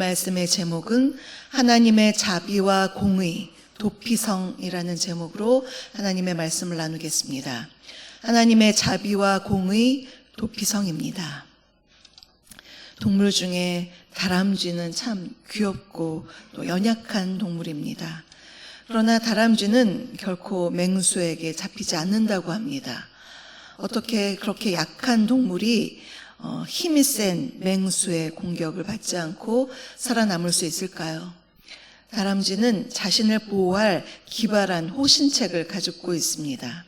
말씀의 제목은 하나님의 자비와 공의, 도피성이라는 제목으로 하나님의 말씀을 나누겠습니다. 하나님의 자비와 공의, 도피성입니다. 동물 중에 다람쥐는 참 귀엽고 또 연약한 동물입니다. 그러나 다람쥐는 결코 맹수에게 잡히지 않는다고 합니다. 어떻게 그렇게 약한 동물이 힘이 센 맹수의 공격을 받지 않고 살아남을 수 있을까요? 다람쥐는 자신을 보호할 기발한 호신책을 가지고 있습니다.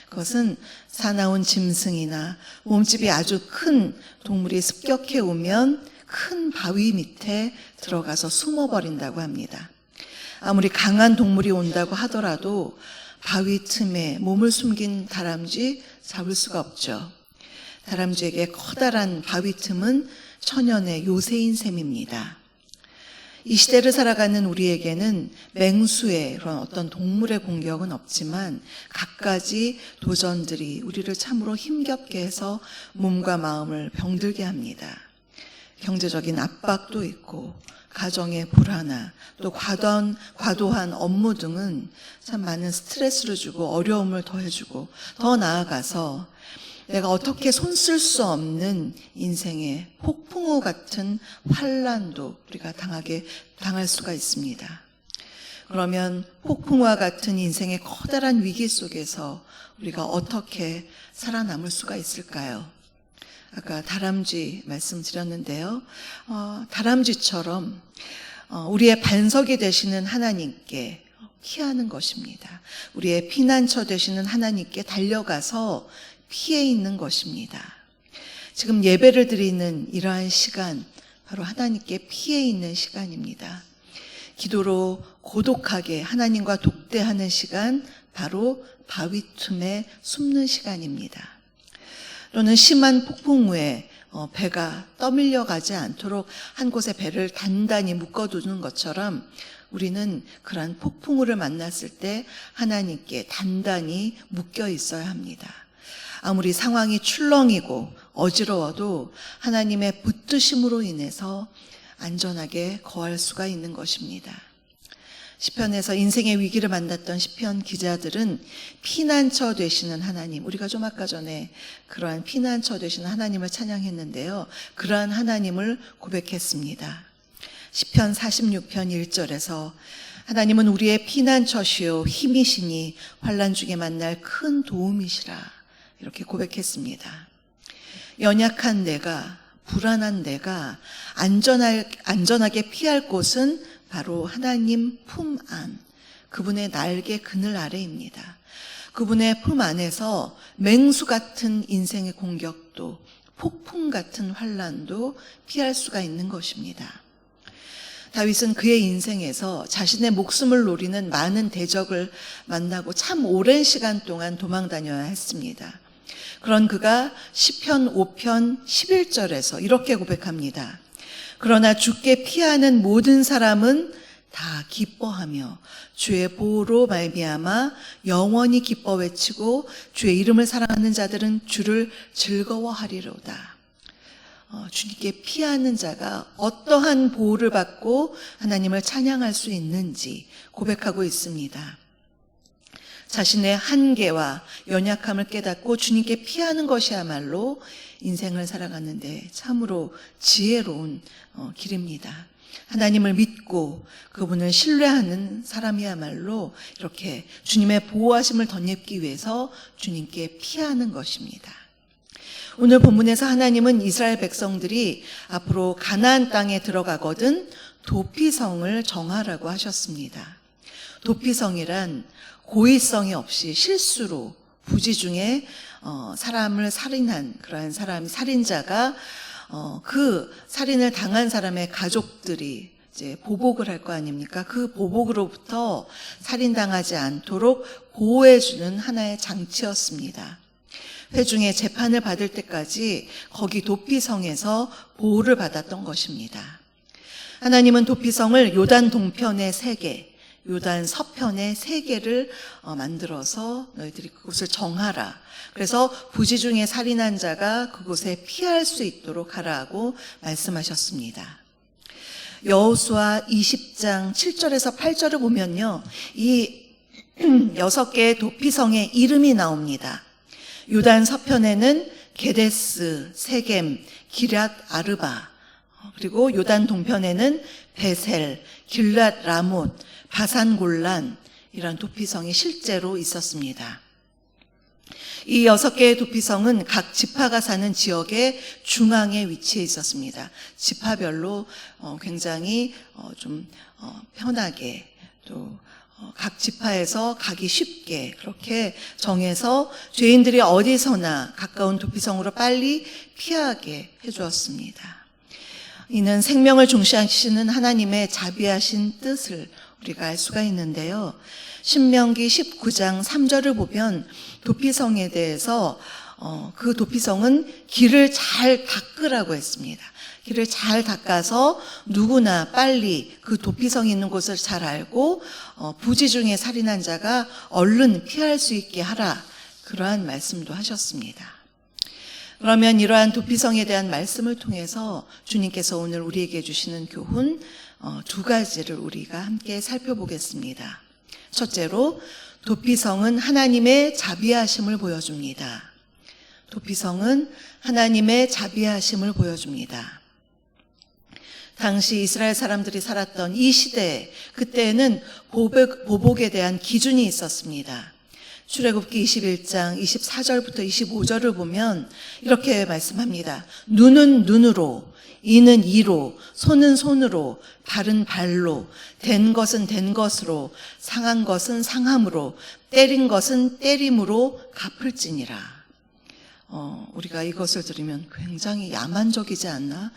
그것은 사나운 짐승이나 몸집이 아주 큰 동물이 습격해 오면 큰 바위 밑에 들어가서 숨어버린다고 합니다. 아무리 강한 동물이 온다고 하더라도 바위 틈에 몸을 숨긴 다람쥐 잡을 수가 없죠. 다람쥐에게 커다란 바위 틈은 천연의 요새인 셈입니다. 이 시대를 살아가는 우리에게는 맹수의 그런 어떤 동물의 공격은 없지만 갖가지 도전들이 우리를 참으로 힘겹게 해서 몸과 마음을 병들게 합니다. 경제적인 압박도 있고 가정의 불안함, 또 과도한 업무 등은 참 많은 스트레스를 주고 어려움을 더해주고 더 나아가서 내가 어떻게 손쓸 수 없는 인생의 폭풍우 같은 환난도 우리가 당할 수가 있습니다. 그러면 폭풍우와 같은 인생의 커다란 위기 속에서 우리가 어떻게 살아남을 수가 있을까요? 아까 다람쥐 말씀드렸는데요. 다람쥐처럼 우리의 반석이 되시는 하나님께 피하는 것입니다. 우리의 피난처 되시는 하나님께 달려가서 피해 있는 것입니다. 지금 예배를 드리는 이러한 시간, 바로 하나님께 피해 있는 시간입니다. 기도로 고독하게 하나님과 독대하는 시간, 바로 바위 틈에 숨는 시간입니다. 또는 심한 폭풍우에 배가 떠밀려 가지 않도록 한 곳에 배를 단단히 묶어두는 것처럼 우리는 그러한 폭풍우를 만났을 때 하나님께 단단히 묶여 있어야 합니다. 아무리 상황이 출렁이고 어지러워도 하나님의 붙드심으로 인해서 안전하게 거할 수가 있는 것입니다. 시편에서 인생의 위기를 만났던 시편 기자들은 피난처 되시는 하나님, 우리가 좀 아까 전에 그러한 피난처 되시는 하나님을 찬양했는데요. 그러한 하나님을 고백했습니다. 시편 46편 1절에서 하나님은 우리의 피난처시요 힘이시니 환난 중에 만날 큰 도움이시라, 이렇게 고백했습니다. 연약한 내가, 불안한 내가 안전하게 피할 곳은 바로 하나님 품 안, 그분의 날개 그늘 아래입니다. 그분의 품 안에서 맹수 같은 인생의 공격도, 폭풍 같은 환난도 피할 수가 있는 것입니다. 다윗은 그의 인생에서 자신의 목숨을 노리는 많은 대적을 만나고 참 오랜 시간 동안 도망 다녀야 했습니다. 그런 그가 시편 5편 11절에서 이렇게 고백합니다. 그러나 주께 피하는 모든 사람은 다 기뻐하며 주의 보호로 말미암아 영원히 기뻐 외치고 주의 이름을 사랑하는 자들은 주를 즐거워하리로다. 주님께 피하는 자가 어떠한 보호를 받고 하나님을 찬양할 수 있는지 고백하고 있습니다. 자신의 한계와 연약함을 깨닫고 주님께 피하는 것이야말로 인생을 살아가는데 참으로 지혜로운 길입니다. 하나님을 믿고 그분을 신뢰하는 사람이야말로 이렇게 주님의 보호하심을 덧입기 위해서 주님께 피하는 것입니다. 오늘 본문에서 하나님은 이스라엘 백성들이 앞으로 가나안 땅에 들어가거든 도피성을 정하라고 하셨습니다. 도피성이란 고의성이 없이 실수로 부지 중에 사람을 살인한 그러한 살인자가 그 살인을 당한 사람의 가족들이 이제 보복을 할 거 아닙니까? 그 보복으로부터 살인당하지 않도록 보호해주는 하나의 장치였습니다. 회중의 재판을 받을 때까지 거기 도피성에서 보호를 받았던 것입니다. 하나님은 도피성을 요단 동편의 3개, 요단 서편의 3개를 만들어서 너희들이 그곳을 정하라. 그래서 부지 중에 살인한 자가 그곳에 피할 수 있도록 하라고 말씀하셨습니다. 여호수아 20장 7절에서 8절을 보면요, 이 6개의 도피성의 이름이 나옵니다. 요단 서편에는 게데스, 세겜, 기럇 아르바, 그리고 요단 동편에는 베셀, 길랏 라못, 바산 골란, 이런 도피성이 실제로 있었습니다. 이 6개의 도피성은 각 지파가 사는 지역의 중앙에 위치해 있었습니다. 지파별로 굉장히 좀 편하게, 또 각 지파에서 가기 쉽게 그렇게 정해서 죄인들이 어디서나 가까운 도피성으로 빨리 피하게 해주었습니다. 이는 생명을 중시하시는 하나님의 자비하신 뜻을 우리가 알 수가 있는데요. 신명기 19장 3절을 보면 도피성에 대해서 그 도피성은 길을 잘 닦으라고 했습니다. 길을 잘 닦아서 누구나 빨리 그 도피성이 있는 곳을 잘 알고 부지 중에 살인한 자가 얼른 피할 수 있게 하라, 그러한 말씀도 하셨습니다. 그러면 이러한 도피성에 대한 말씀을 통해서 주님께서 오늘 우리에게 주시는 교훈 2가지를 우리가 함께 살펴보겠습니다. 첫째로, 도피성은 하나님의 자비하심을 보여줍니다. 도피성은 하나님의 자비하심을 보여줍니다. 당시 이스라엘 사람들이 살았던 이 시대에, 그때에는 보복에 대한 기준이 있었습니다. 출애굽기 21장 24절부터 25절을 보면 이렇게 말씀합니다. 눈은 눈으로, 이는 이로, 손은 손으로, 발은 발로, 된 것은 된 것으로, 상한 것은 상함으로, 때린 것은 때림으로 갚을지니라. 우리가 이것을 들으면 굉장히 야만적이지 않나?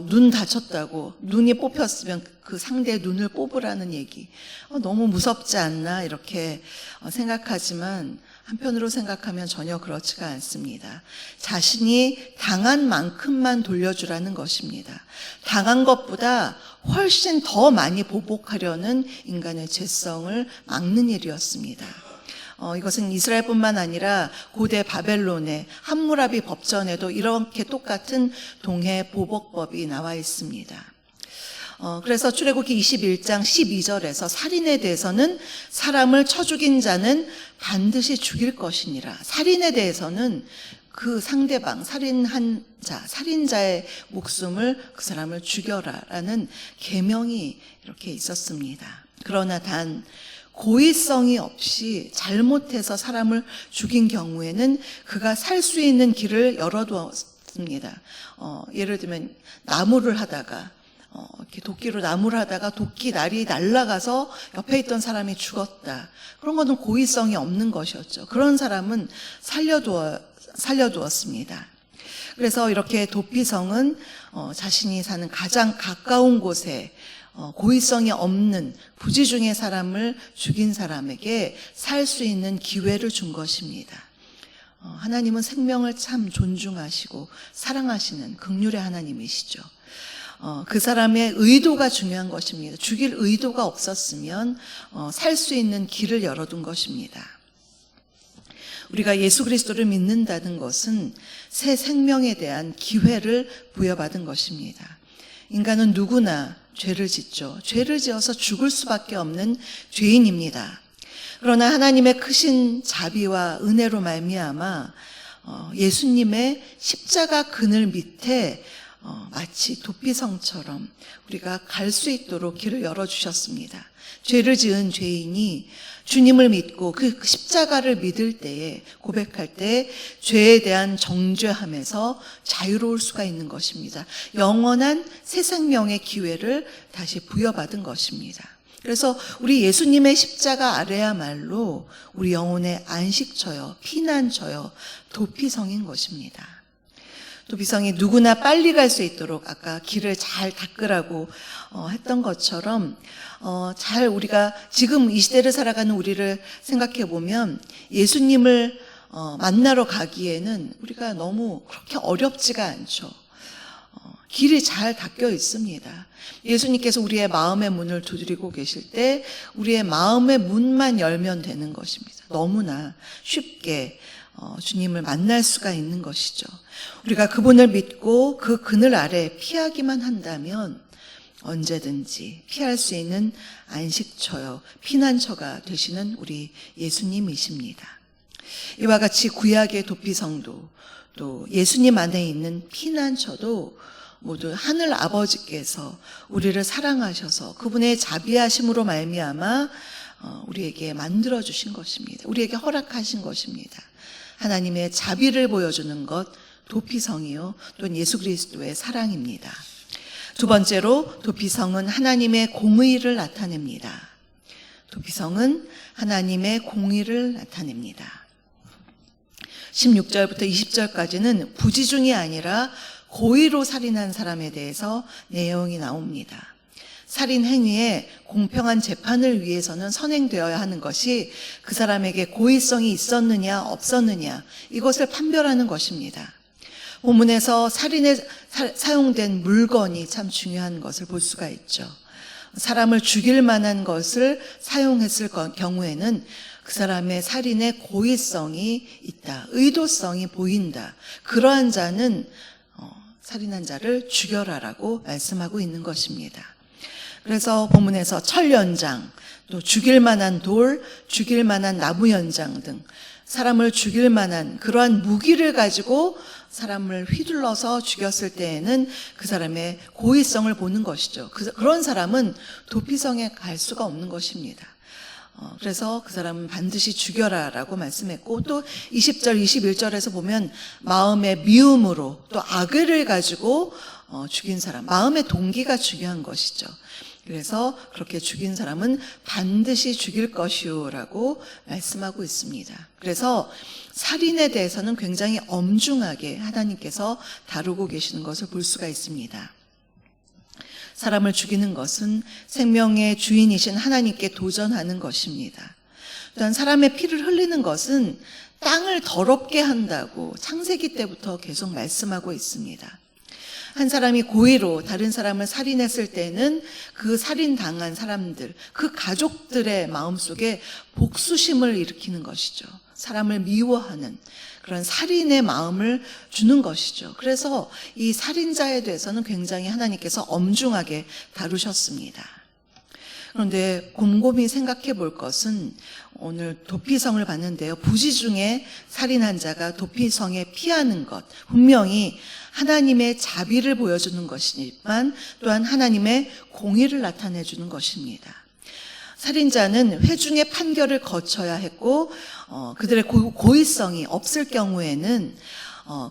눈 다쳤다고, 눈이 뽑혔으면 그 상대의 눈을 뽑으라는 얘기, 너무 무섭지 않나 이렇게 생각하지만 한편으로 생각하면 전혀 그렇지가 않습니다. 자신이 당한 만큼만 돌려주라는 것입니다. 당한 것보다 훨씬 더 많이 보복하려는 인간의 죄성을 막는 일이었습니다. 이것은 이스라엘뿐만 아니라 고대 바벨론의 함무라비 법전에도 이렇게 똑같은 동해 보복법이 나와 있습니다. 그래서 출애굽기 21장 12절에서 살인에 대해서는 사람을 쳐 죽인 자는 반드시 죽일 것이니라. 살인에 대해서는 그 상대방, 살인한 자, 살인자의 목숨을, 그 사람을 죽여라라는 계명이 이렇게 있었습니다. 그러나 단 고의성이 없이 잘못해서 사람을 죽인 경우에는 그가 살 수 있는 길을 열어두었습니다. 예를 들면 나무를 하다가 이렇게 도끼로 나무를 하다가 도끼 날이 날아가서 옆에 있던 사람이 죽었다. 그런 것은 고의성이 없는 것이었죠. 그런 사람은 살려두었습니다. 그래서 이렇게 도피성은 자신이 사는 가장 가까운 곳에 고의성이 없는 부지 중의 사람을 죽인 사람에게 살 수 있는 기회를 준 것입니다. 하나님은 생명을 참 존중하시고 사랑하시는 긍휼의 하나님이시죠. 그 사람의 의도가 중요한 것입니다. 죽일 의도가 없었으면 살 수 있는 길을 열어둔 것입니다. 우리가 예수 그리스도를 믿는다는 것은 새 생명에 대한 기회를 부여받은 것입니다. 인간은 누구나 죄를 짓죠. 죄를 지어서 죽을 수밖에 없는 죄인입니다. 그러나 하나님의 크신 자비와 은혜로 말미암아 예수님의 십자가 그늘 밑에 마치 도피성처럼 우리가 갈 수 있도록 길을 열어주셨습니다. 죄를 지은 죄인이 주님을 믿고 그 십자가를 믿을 때에, 고백할 때 죄에 대한 정죄함에서 자유로울 수가 있는 것입니다. 영원한 새 생명의 기회를 다시 부여받은 것입니다. 그래서 우리 예수님의 십자가 아래야말로 우리 영혼의 안식처요, 피난처요, 도피성인 것입니다. 도피성이 누구나 빨리 갈 수 있도록 아까 길을 잘 닦으라고 했던 것처럼 잘 우리가 지금 이 시대를 살아가는 우리를 생각해 보면 예수님을 만나러 가기에는 우리가 너무 그렇게 어렵지가 않죠. 길이 잘 닦여 있습니다. 예수님께서 우리의 마음의 문을 두드리고 계실 때 우리의 마음의 문만 열면 되는 것입니다. 너무나 쉽게 주님을 만날 수가 있는 것이죠. 우리가 그분을 믿고 그 그늘 아래 피하기만 한다면 언제든지 피할 수 있는 안식처요, 피난처가 되시는 우리 예수님이십니다. 이와 같이 구약의 도피성도 또 예수님 안에 있는 피난처도 모두 하늘 아버지께서 우리를 사랑하셔서 그분의 자비하심으로 말미암아 우리에게 만들어 주신 것입니다. 우리에게 허락하신 것입니다. 하나님의 자비를 보여주는 것, 도피성이요, 또는 예수 그리스도의 사랑입니다. 두 번째로 도피성은 하나님의 공의를 나타냅니다. 도피성은 하나님의 공의를 나타냅니다. 16절부터 20절까지는 부지중이 아니라 고의로 살인한 사람에 대해서 내용이 나옵니다. 살인 행위에 공평한 재판을 위해서는 선행되어야 하는 것이 그 사람에게 고의성이 있었느냐 없었느냐, 이것을 판별하는 것입니다. 본문에서 살인에 사용된 물건이 참 중요한 것을 볼 수가 있죠. 사람을 죽일 만한 것을 사용했을 경우에는 그 사람의 살인에 고의성이 있다, 의도성이 보인다, 그러한 자는 살인한 자를 죽여라라고 말씀하고 있는 것입니다. 그래서 본문에서 철 연장, 또 죽일 만한 돌, 죽일 만한 나무 연장 등 사람을 죽일 만한 그러한 무기를 가지고 사람을 휘둘러서 죽였을 때에는 그 사람의 고의성을 보는 것이죠. 그런 사람은 도피성에 갈 수가 없는 것입니다. 그래서 그 사람은 반드시 죽여라라고 말씀했고, 또 20절, 21절에서 보면 마음의 미움으로 또 악의를 가지고 죽인 사람, 마음의 동기가 중요한 것이죠. 그래서 그렇게 죽인 사람은 반드시 죽일 것이요라고 말씀하고 있습니다. 그래서 살인에 대해서는 굉장히 엄중하게 하나님께서 다루고 계시는 것을 볼 수가 있습니다. 사람을 죽이는 것은 생명의 주인이신 하나님께 도전하는 것입니다. 또한 사람의 피를 흘리는 것은 땅을 더럽게 한다고 창세기 때부터 계속 말씀하고 있습니다. 한 사람이 고의로 다른 사람을 살인했을 때는 그 살인당한 사람들, 그 가족들의 마음속에 복수심을 일으키는 것이죠. 사람을 미워하는 그런 살인의 마음을 주는 것이죠. 그래서 이 살인자에 대해서는 굉장히 하나님께서 엄중하게 다루셨습니다. 그런데 곰곰이 생각해 볼 것은, 오늘 도피성을 봤는데요, 부지중에 살인한 자가 도피성에 피하는 것, 분명히 하나님의 자비를 보여주는 것이지만 또한 하나님의 공의를 나타내 주는 것입니다. 살인자는 회중의 판결을 거쳐야 했고, 그들의 고의성이 없을 경우에는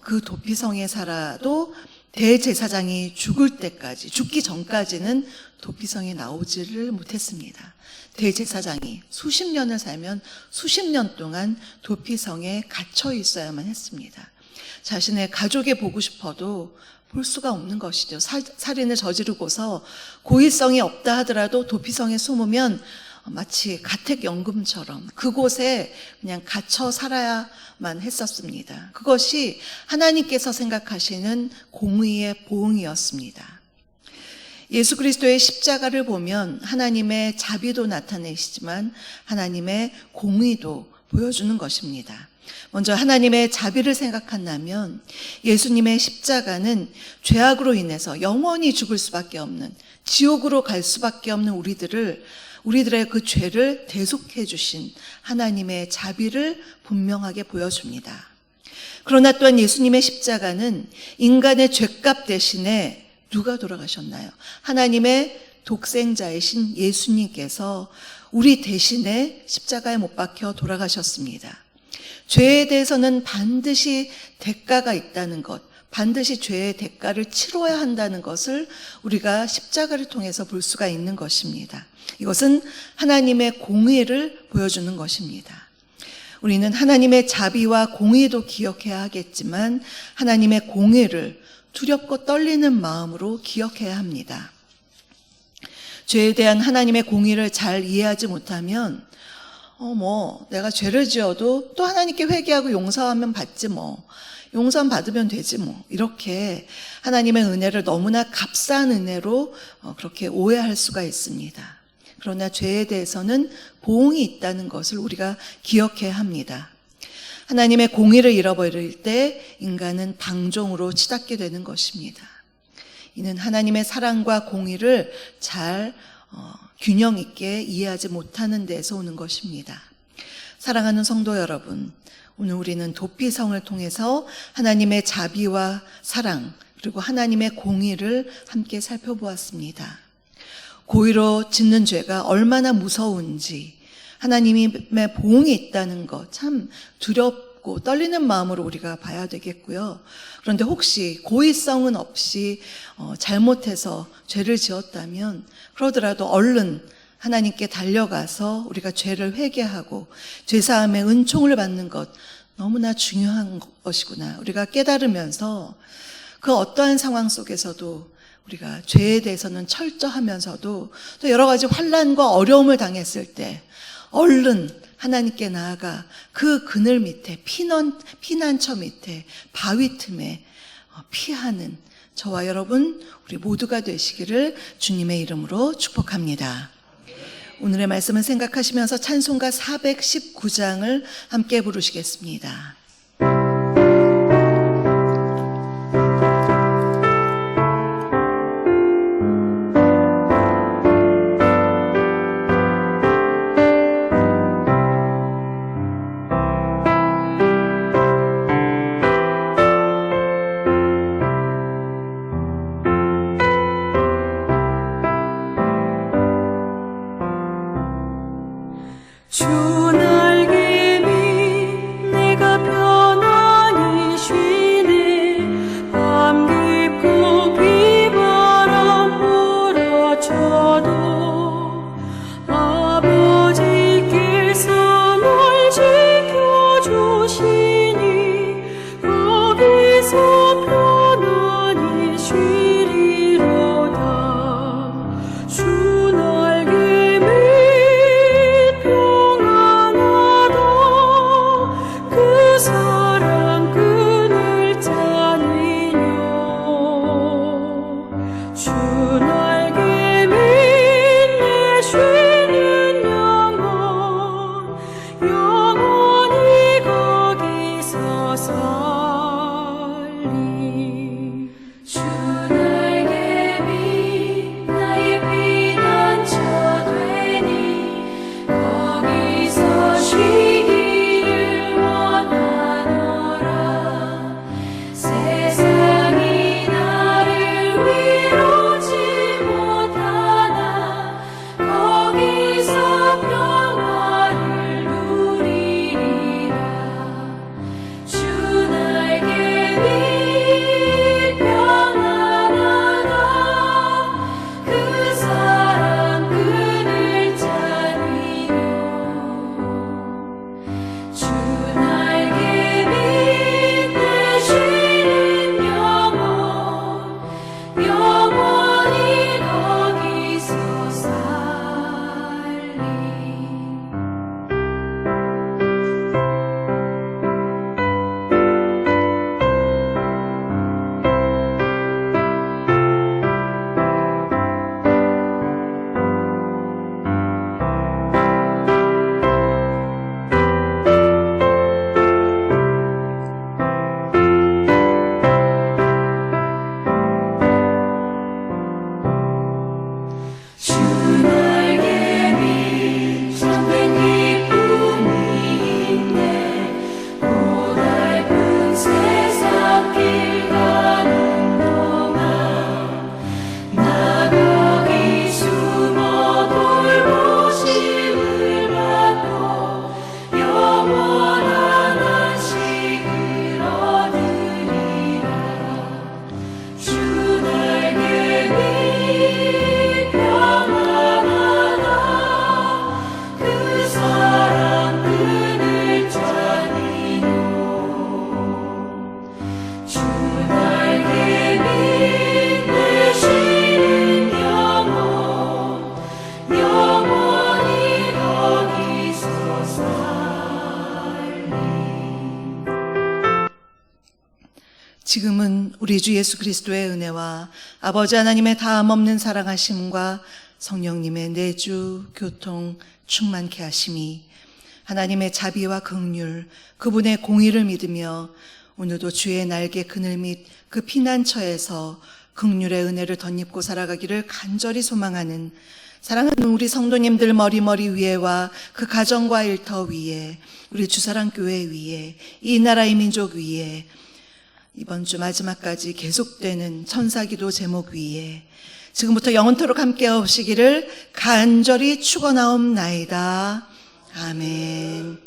그 도피성에 살아도 대제사장이 죽기 전까지는 도피성에 나오지를 못했습니다. 대제사장이 수십 년을 살면 수십 년 동안 도피성에 갇혀 있어야만 했습니다. 자신의 가족이 보고 싶어도 볼 수가 없는 것이죠. 살인을 저지르고서 고의성이 없다 하더라도 도피성에 숨으면 마치 가택연금처럼 그곳에 그냥 갇혀 살아야만 했었습니다. 그것이 하나님께서 생각하시는 공의의 보응이었습니다. 예수 그리스도의 십자가를 보면 하나님의 자비도 나타내시지만 하나님의 공의도 보여주는 것입니다. 먼저 하나님의 자비를 생각한다면 예수님의 십자가는 죄악으로 인해서 영원히 죽을 수밖에 없는, 지옥으로 갈 수밖에 없는 우리들의 그 죄를 대속해 주신 하나님의 자비를 분명하게 보여줍니다. 그러나 또한 예수님의 십자가는 인간의 죄값 대신에 누가 돌아가셨나요? 하나님의 독생자이신 예수님께서 우리 대신에 십자가에 못 박혀 돌아가셨습니다. 죄에 대해서는 반드시 대가가 있다는 것, 반드시 죄의 대가를 치러야 한다는 것을 우리가 십자가를 통해서 볼 수가 있는 것입니다. 이것은 하나님의 공의를 보여주는 것입니다. 우리는 하나님의 자비와 공의도 기억해야 하겠지만 하나님의 공의를 두렵고 떨리는 마음으로 기억해야 합니다. 죄에 대한 하나님의 공의를 잘 이해하지 못하면 내가 죄를 지어도 또 하나님께 회개하고 용서하면 받지 용서만 받으면 되지 이렇게 하나님의 은혜를 너무나 값싼 은혜로 그렇게 오해할 수가 있습니다. 그러나 죄에 대해서는 보응이 있다는 것을 우리가 기억해야 합니다. 하나님의 공의를 잃어버릴 때 인간은 방종으로 치닫게 되는 것입니다. 이는 하나님의 사랑과 공의를 잘 균형 있게 이해하지 못하는 데서 오는 것입니다. 사랑하는 성도 여러분, 오늘 우리는 도피성을 통해서 하나님의 자비와 사랑 그리고 하나님의 공의를 함께 살펴보았습니다. 고의로 짓는 죄가 얼마나 무서운지, 하나님의 보응이 있다는 것 참 두렵고 떨리는 마음으로 우리가 봐야 되겠고요. 그런데 혹시 고의성은 없이 잘못해서 죄를 지었다면 그러더라도 얼른 하나님께 달려가서 우리가 죄를 회개하고 죄사함의 은총을 받는 것 너무나 중요한 것이구나. 우리가 깨달으면서 그 어떠한 상황 속에서도 우리가 죄에 대해서는 철저하면서도 또 여러 가지 환난과 어려움을 당했을 때 얼른 하나님께 나아가 그 그늘 밑에 피난처 밑에 바위 틈에 피하는 저와 여러분 우리 모두가 되시기를 주님의 이름으로 축복합니다. 오늘의 말씀을 생각하시면서 찬송가 419장을 함께 부르시겠습니다. 주 날개 밑 내가 편안히 쉬네. 밤 깊고 비바람 몰아쳐도 아버지께서 날 지켜주시니 거기서 편안히 쉬리로다. 주 날개 밑 그 사랑 끈을 짜니뇨. 주 날개 밑에 쉬는 영혼 영원히 거기서 살리. 주 날개 밑 나의 피난처 되니 거기서 쉬기를 원하노라. 세상이 나를 위로치 못하나 거기서 평화를 누리리라. 주 날개 밑 평안하다. 그 사랑 끈을 짜니요. 주 날개 밑에 쉬는 영혼 영원히 거기서 살리. 주 날개 밑 참된 기쁨이 있네. 고달픈 세상 길 가는 동안 나 거기 숨어 돌보심을 받고 영원한 안식을 얻으리라. 주 날개 밑 평안하다. 그 사랑 끈을 짜니요. 주 날개 밑에 쉬는 영혼 영원히 거기서 살리. 지금은 우리 주 예수 그리스도의 은혜와 아버지 하나님의 다함없는 사랑하심과 성령님의 내주, 교통, 충만케 하심이 하나님의 자비와 긍휼, 그분의 공의를 믿으며 오늘도 주의 날개 그늘 및 그 피난처에서 긍휼의 은혜를 덧입고 살아가기를 간절히 소망하는 사랑하는 우리 성도님들 머리 위에와 그 가정과 일터 위에, 우리 주사랑교회 위에, 이 나라의 민족 위에, 이번 주 마지막까지 계속되는 천사기도 제목 위에 지금부터 영원토록 함께 하시기를 간절히 축원하옵나이다. 아멘.